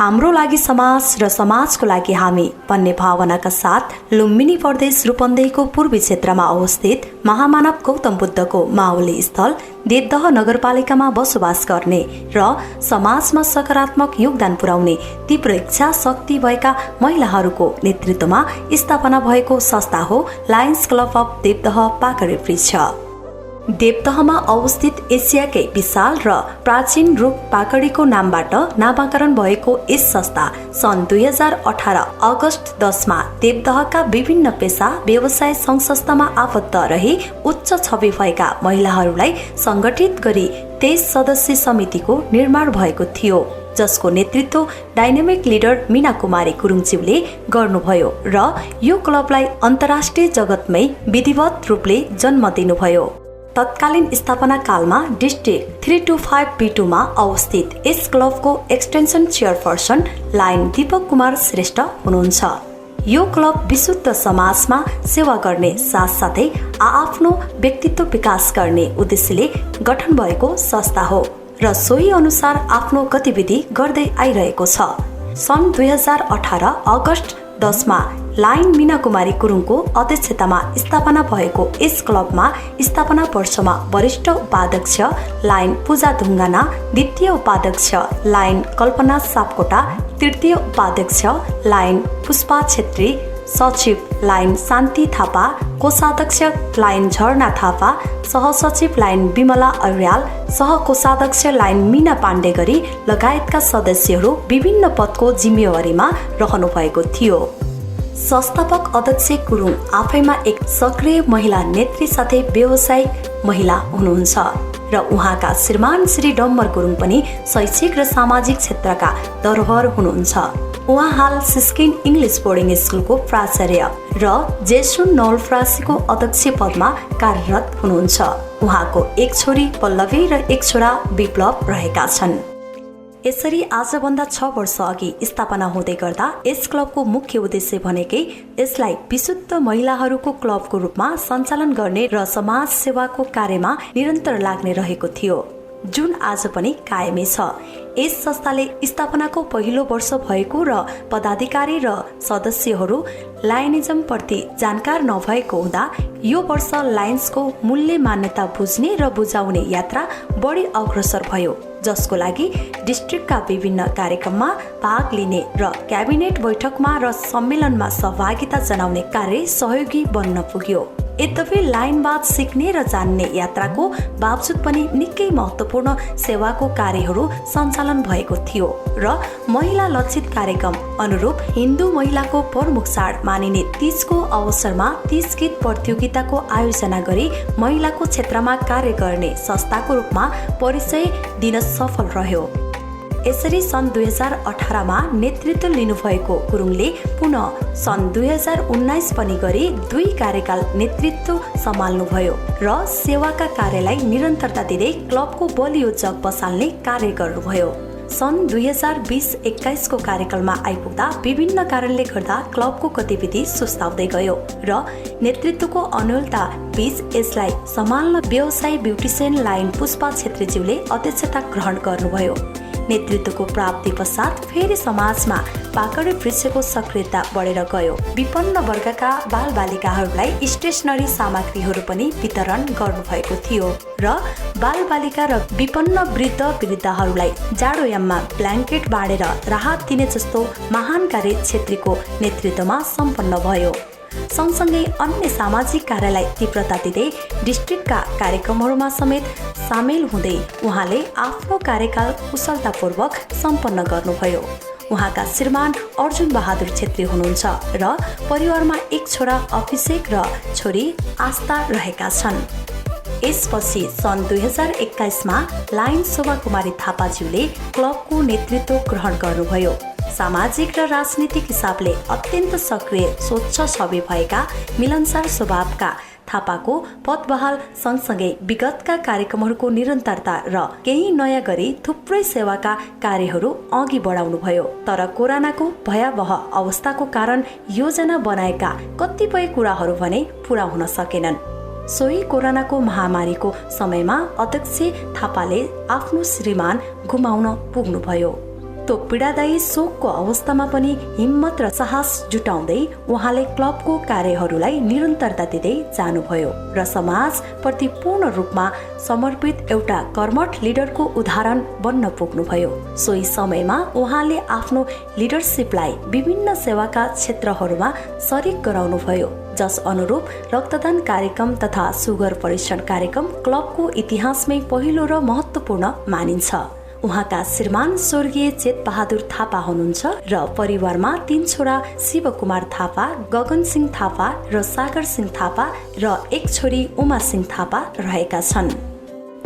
हाम्रो लागि समाज र समाजको लागि हामी भन्ने भावनाका साथ लुम्बिनी प्रदेश रूपन्देहीको पूर्वी क्षेत्रमा अवस्थित महामानव गौतम बुद्धको मावली स्थल देवदह नगरपालिकामा बसोबास गर्ने र समाजमा सकारात्मक योगदान पुर्याउने तीव्र इच्छा शक्ति भएका महिलाहरूको नेतृत्वमा स्थापना भएको संस्था हो लायन्स क्लब अफ देवदह पाकरी वृक्ष। देवदहमा अवस्थित एसियाकै विशाल र प्राचीन रूप पाकरीको नामबाट नामाकरण भएको यस संस्था सन् 2018 अगस्त 10 मा देवदहका विभिन्न पेशा व्यवसाय संघ संस्थामा आबद्ध रही उच्च छवि भएका महिलाहरूलाई संगठित गरी 23 सदस्यीय समितिको निर्माण भएको थियो, जसको नेतृत्व डाइनामिक लिडर मीना कुमारी गुरुङज्यूले गर्नुभयो र यो क्लबलाई अन्तर्राष्ट्रिय जगतमै विधिवत रूपले जन्म दिनुभयो। तत्कालीन स्थापना कालमा डिस्ट्रिक्ट 325 B2 मा अवस्थित यस क्लबको extension chairperson lion Deepak Kumar Shrestha हुनुहुन्छ। यो क्लब विशुद्ध समाजमा सेवा गर्ने साथसाथै आफ्नो व्यक्तित्व विकास गर्ने उद्देश्यले गठन भएको संस्था हो र सोही अनुसार आफ्नो गतिविधि गर्दै आइरहेको छ। सन् 2018 अगस्त 10 मा लाइन मीना कुमारी गुरुङको अध्यक्षतामा स्थापना भएको यस क्लबमा स्थापना वर्षमा वरिष्ठ उपाध्यक्ष लाइन पूजा ढुङ्गाना, द्वितीय उपाध्यक्ष लाइन कल्पना सापकोटा, तृतीय उपाध्यक्ष लाइन पुष्पा छेत्री, सचिव लाइन शान्ति थापा, कोषाध्यक्ष लाइन झरना थापा, सहसचिव लाइन विमला अर्याल, सहकोषाध्यक्ष लाइन मीना पाण्डे गरी लगायतका सदस्यहरू विभिन्न पदको जिम्मेवारीमा रहनु भएको थियो। संस्थापक अध्यक्ष गुरुङ आफैमा एक सक्रिय महिला नेत्री साथै व्यवसायिक महिला हुनुहुन्छ र उहाँका श्रीमान श्री डम्बर गुरुङ पनि शैक्षिक र सामाजिक क्षेत्रका धरोहर हुनुहुन्छ। उहाँ हाल सिस्किन इङ्ग्लिस बोर्डिङ स्कुलको प्राचार्य र जेसुन नवलप्रासीको अध्यक्ष पदमा कार्यरत हुनुहुन्छ। उहाँको एक छोरी पल्लवी र एक छोरा विप्लव रहेका छन्। यसरी आजभन्दा 6 वर्ष अघि स्थापना हुँदै गर्दा यस क्लबको मुख्य उद्देश्य भनेकै यसलाई विशुद्ध महिलाहरूको क्लबको रूपमा सञ्चालन गर्ने र समाज सेवाको कार्यमा निरन्तर लाग्ने रहेको थियो, जुन आज पनि कायमै छ। यस संस्थाले स्थापनाको पहिलो वर्ष भएको र पदाधिकारी र सदस्यहरू लायनिजम प्रति जानकार नभएको हुँदा यो वर्ष लायन्सको मूल्य मान्यता बुझ्ने र बुझाउने यात्रा बढी अग्रसर भयो, जसको लागि डिस्ट्रिक्टका विभिन्न कार्यक्रममा भाग लिने र क्याबिनेट बैठकमा र सम्मेलनमा सहभागिता जनाउने कार्य सहयोगी बन्न पुग्यो। यद्यपि लाइनवाद सिक्ने र जान्ने यात्राको बावजुद पनि निकै महत्त्वपूर्ण सेवाको कार्यहरू सञ्चालन भएको थियो र महिला लक्षित कार्यक्रम अनुरूप हिन्दू महिलाको प्रमुख चाड मानिने तीजको अवसरमा तीज गीत प्रतियोगिताको आयोजना गरी महिलाको क्षेत्रमा कार्य गर्ने संस्थाको रूपमा परिचय दिन सफल रह्यो। यसरी सन् 2018 मा नेतृत्व लिनुभएको गुरुङले पुनः सन् 2019 पनि गरी 2 कार्यकाल नेतृत्व सम्हाल्नुभयो र सेवाका कार्यलाई निरन्तरता दिँदै क्लबको बलियो जग बसाल्ने कार्य गर्नुभयो। सन् 2020-21 को कार्यकालमा आइपुग्दा विभिन्न कारणले गर्दा क्लबको गतिविधि सुस्ताउँदै गयो र नेतृत्वको अन्योलता बीच यसलाई सम्हाल्न व्यवसायी ब्युटिसियन लाइन पुष्पा छेत्रीज्यूले अध्यक्षता ग्रहण गर्नुभयो। नेतृत्वको प्राप्ति पश्चात फेरि समाजमा पाकरी वृक्षको सक्रियता बढेर गयो। विपन्न वर्गका बालबालिकाहरूलाई स्टेसनरी सामग्रीहरू पनि वितरण गर्नुभएको थियो र बालबालिका र विपन्न वृद्ध वृद्धाहरूलाई जाडोयाममा ब्ल्याङ्केट बाँडेर राहत दिने जस्तो महान कार्य छेत्रीको नेतृत्वमा सम्पन्न भयो। सँगसँगै अन्य सामाजिक कार्यलाई तीव्रता दिँदै डिस्ट्रिक्टका कार्यक्रमहरूमा समेत सामेल हुँदै उहाँले आफ्नो कार्यकाल कुशलतापूर्वक सम्पन्न गर्नुभयो। उहाँका श्रीमान अर्जुन बहादुर छेत्री हुनुहुन्छ र परिवारमा एक छोरा अभिषेक र छोरी आस्था रहेका छन्। यसपछि सन् 2021 मा लाइन शोभा कुमारी थापाज्यूले क्लबको नेतृत्व ग्रहण गर्नुभयो। सामाजिक र राजनीतिक हिसाबले अत्यन्त सक्रिय स्वच्छ छवि भएका मिलनसार स्वभावका थापाको पदबहाल सँगसँगै विगतका कार्यक्रमहरूको निरन्तरता र केही नयाँ गरी थुप्रै सेवाका कार्यहरू अघि बढाउनुभयो। तर कोरोनाको भयावह अवस्थाको कारण योजना बनाएका कतिपय कुराहरू भने पूरा हुन सकेनन्। सोही कोरोनाको महामारीको समयमा अध्यक्ष थापाले आफ्नो श्रीमान गुमाउन पुग्नुभयो। त्यो पीडादायी शोकको अवस्थामा पनि हिम्मत र साहस जुटाउँदै उहाँले क्लबको कार्यहरूलाई निरन्तरता दिँदै जानुभयो र समाज प्रति पूर्ण रूपमा समर्पित एउटा कर्मठ लिडरको उदाहरण बन्न पुग्नुभयो। सोही समयमा उहाँले आफ्नो लिडरसिपलाई विभिन्न सेवाका क्षेत्रहरूमा सरिक गराउनुभयो, जस अनुरूप रक्तदान कार्यक्रम तथा सुगर परीक्षण कार्यक्रम क्लबको इतिहासमै पहिलो र महत्त्वपूर्ण मानिन्छ। उहाँका श्रीमान स्वर्गीय चेत बहादुर थापा हुनुहुन्छ र परिवारमा 3 छोरा शिवकुमार थापा, गगन सिंह थापा र सागर सिंह थापा र एक छोरी उमा सिंह थापा रहेका छन्।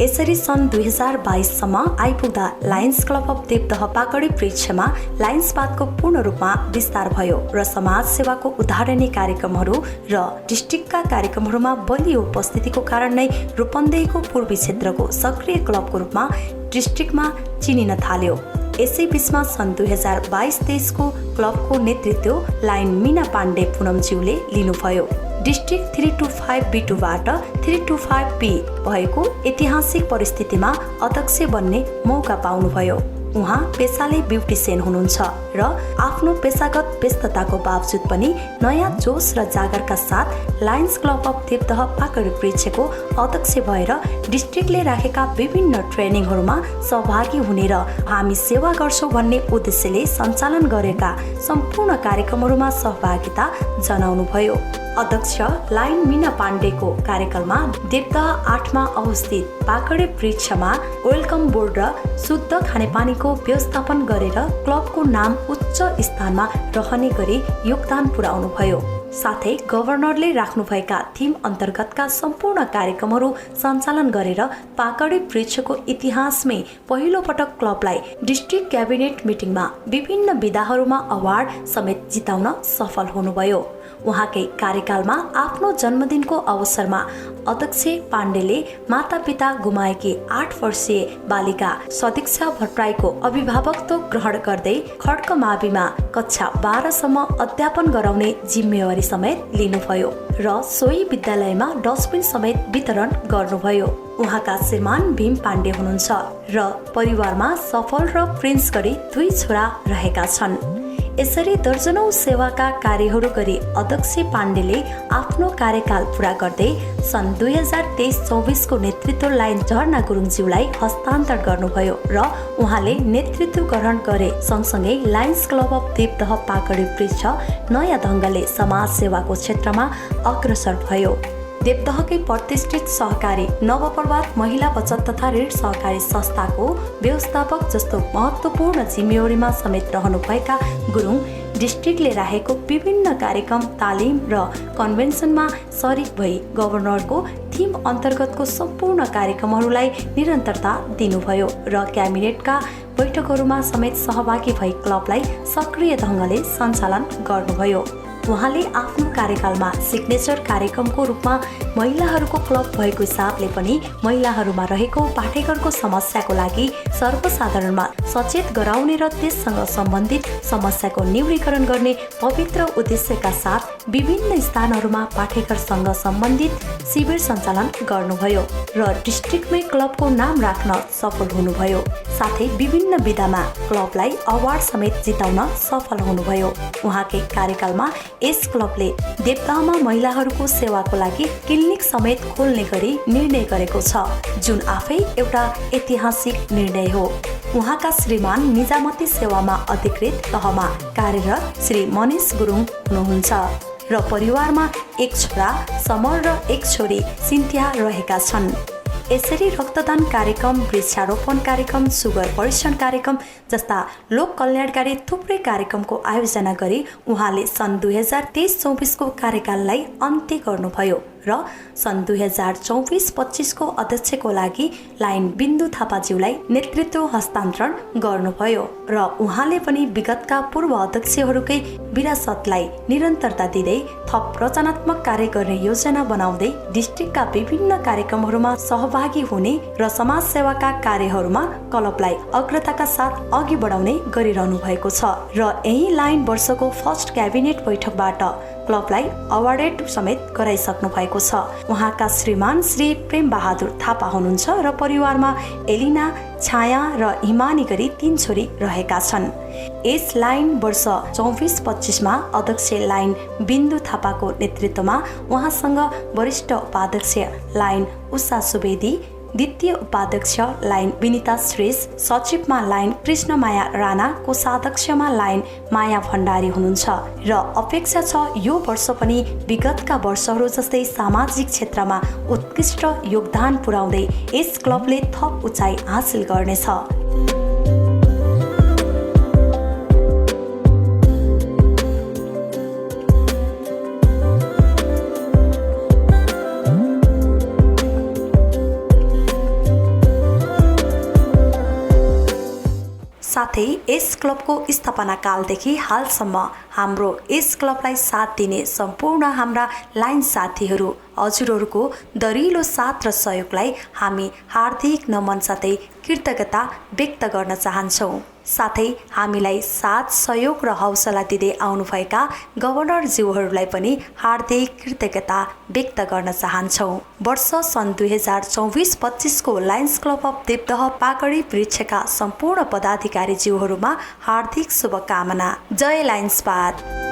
यसरी सन् 2022 सम्म आइपुग्दा लायन्स क्लब अफ देवदह पाकडी वृक्षमा लायन्सवादको पूर्ण रूपमा विस्तार भयो र समाज सेवाको उदाहरणीय कार्यक्रमहरू र डिस्ट्रिक्टका कार्यक्रमहरूमा बलियो उपस्थितिको कारण नै रूपन्देहीको पूर्वी क्षेत्रको सक्रिय क्लबको रूपमा डिस्ट्रिक्टमा चिनिन थाल्यो। यसै बीचमा सन् 2022-23 को क्लबको नेतृत्व लाइन मीना पाण्डे पुनमज्यूले लिनुभयो। डिस्ट्रिक्ट 325B2बाट 325B भएको ऐतिहासिक परिस्थितिमा अध्यक्ष बन्ने मौका पाउनुभयो। उहाँ पेसाले ब्युटिसियन हुनुहुन्छ र आफ्नो पेसागत व्यस्तताको बावजुद पनि नयाँ जोश र जागरका साथ लायन्स क्लब अफ देवदह पाकडी वृक्षको अध्यक्ष भएर डिस्ट्रिक्टले राखेका विभिन्न ट्रेनिङहरूमा सहभागी हुने र हामी सेवा गर्छौं भन्ने उद्देश्यले सञ्चालन गरेका सम्पूर्ण कार्यक्रमहरूमा सहभागिता जनाउनुभयो। अध्यक्ष लाइन मीना पाण्डेको कार्यकालमा देवदह 8 मा अवस्थित पाकडी वृक्षमा वेलकम बोर्ड र शुद्ध खानेपानीको व्यवस्थापन गरेर क्लबको नाम उच्च स्थानमा रहने गरी योगदान पुर्याउनुभयो। साथै गभर्नरले राख्नुभएका थीम अन्तर्गतका सम्पूर्ण कार्यक्रमहरू सञ्चालन गरेर पाकडी वृक्षको इतिहासमै पहिलो पटक क्लबलाई डिस्ट्रिक्ट क्याबिनेट मिटिङमा विभिन्न विधाहरूमा अवार्ड समेत जिताउन सफल हुनुभयो। उहाँकै कार्यकालमा आफ्नो जन्मदिनको अवसरमा अध्यक्ष पाण्डेले मातापिता गुमाएकी 8 वर्षीय बालिका सदीक्षा भट्टराईको अभिभावकत्व ग्रहण गर्दै खड्क माविमा कक्षा 12 सम्म अध्यापन गराउने जिम्मेवारी समेत लिनुभयो र सोही विद्यालयमा डस्टबिन समेत वितरण गर्नुभयो। उहाँका श्रीमान भीम पाण्डे हुनुहुन्छ र परिवारमा सफल र प्रिन्स गरी 2 छोरा रहेका छन्। यसरी दर्जनौं सेवाका कार्यहरू गरी अध्यक्ष पाण्डेले आफ्नो कार्यकाल पूरा गर्दै सन् 2023-24 को नेतृत्व लाइन झरना गुरुङज्यूलाई हस्तान्तर गर्नुभयो र उहाँले नेतृत्व ग्रहण गरे सँगसँगै लायन्स क्लब अफ देवदह पाकडी वृक्ष नयाँ ढङ्गले समाज सेवाको क्षेत्रमा अग्रसर भयो। देवदहकै प्रतिष्ठित सहकारी नवप्रभात महिला बचत तथा ऋण सहकारी संस्थाको व्यवस्थापक जस्तो महत्त्वपूर्ण जिम्मेवारीमा समेत रहनुभएका गुरुङ डिस्ट्रिक्टले राखेको विभिन्न कार्यक्रम, तालिम र कन्भेन्सनमा सरिक भई गभर्नरको थीम अन्तर्गतको सम्पूर्ण कार्यक्रमहरूलाई निरन्तरता दिनुभयो र क्याबिनेटका बैठकहरूमा समेत सहभागी भई क्लबलाई सक्रिय ढङ्गले सञ्चालन गर्नुभयो। उहाँले आफ्नो कार्यकालमा सिग्नेचर कार्यक्रमको रूपमा महिलाहरूको क्लब भएको हिसाबले पनि महिलाहरूमा रहेको पाठेघरको समस्याको लागि सर्वसाधारणमा सचेत गराउने र त्यससँग सम्बन्धित समस्याको निवारण गर्ने पवित्र उद्देश्यका साथ विभिन्न स्थानहरूमा पाठेघरसँग सम्बन्धित शिविर सञ्चालन गर्नुभयो र डिस्ट्रिक्टमै क्लबको नाम राख्न सफल हुनुभयो। साथै विभिन्न विधामा क्लबलाई अवार्ड समेत जिताउन सफल हुनुभयो। उहाँकै कार्यकालमा यस क्लबले देवदहमा महिलाहरूको सेवाको लागि क्लिनिक समेत खोल्ने गरी निर्णय गरेको छ, जुन आफै एउटा ऐतिहासिक निर्णय हो। उहाँका श्रीमान निजामती सेवामा अधिकृत तहमा कार्यरत श्री मनिष गुरुङ हुनुहुन्छ र परिवारमा एक छोरा समर र एक छोरी सिन्थिया रहेका छन्। यसरी रक्तदान कार्यक्रम, वृक्षारोपण कार्यक्रम, सुगर परीक्षण कार्यक्रम जस्ता लोक कल्याणकारी थुप्रै कार्यक्रमको आयोजना गरी उहाँले सन् 2023-24 को कार्यकाललाई अन्त्य गर्नुभयो र सन् 2024-25 को अध्यक्षको लागि लाइन बिन्दु थापाज्यूलाई नेतृत्व हस्तान्तरण गर्नुभयो र उहाँले पनि विगतका पूर्व अध्यक्षहरूकै विरासतलाई निरन्तरता दिँदै थप रचनात्मक कार्य गर्ने योजना बनाउँदै डिस्ट्रिक्टका विभिन्न कार्यक्रमहरूमा सहभागी हुने र समाज सेवाका कार्यहरूमा क्लबलाई अग्रताका साथ अघि बढाउने गरिरहनु भएको छ र यही लाइन वर्षको फर्स्ट क्याबिनेट बैठकबाट क्लबलाई अवार्डेड समेत गराइसक्नु भएको छ। उहाँका श्रीमान श्री प्रेम बहादुर थापा हुनुहुन्छ र परिवारमा एलिना, छाया र हिमानी गरी 3 छोरी रहेका छन्। यस लाइन वर्ष 24-25 अध्यक्ष लाइन बिन्दु थापाको नेतृत्वमा उहाँसँग वरिष्ठ उपाध्यक्ष लाइन उषा सुवेदी, द्वितीय उपाध्यक्ष लाइन विनिता श्रेष्ठ, सचिवमा लाइन कृष्णमाया राणा, कोषाध्यक्षमा लाइन माया भण्डारी हुनुहुन्छ र अपेक्षा छ यो वर्ष पनि विगतका वर्षहरू जस्तै सामाजिक क्षेत्रमा उत्कृष्ट योगदान पुर्याउँदै यस क्लबले थप उचाइ हासिल गर्नेछ। साथै यस क्लबको स्थापना कालदेखि हालसम्म हाम्रो यस क्लबलाई साथ दिने सम्पूर्ण हाम्रा लाइन साथीहरू हजुरहरूको दरिलो साथ र सहयोगलाई हामी हार्दिक नमन साथै कृतज्ञता व्यक्त गर्न चाहन्छौँ। साथै हामीलाई साथ सहयोग र हौसला दिँदै आउनुभएका गभर्नर ज्यूहरूलाई पनि हार्दिक कृतज्ञता व्यक्त गर्न चाहन्छौँ। वर्ष सन् 2024-25 को लायन्स क्लब अफ देवदह पाकरी वृक्षका सम्पूर्ण पदाधिकारी ज्यूहरूमा हार्दिक शुभकामना। जय लायन्स पात।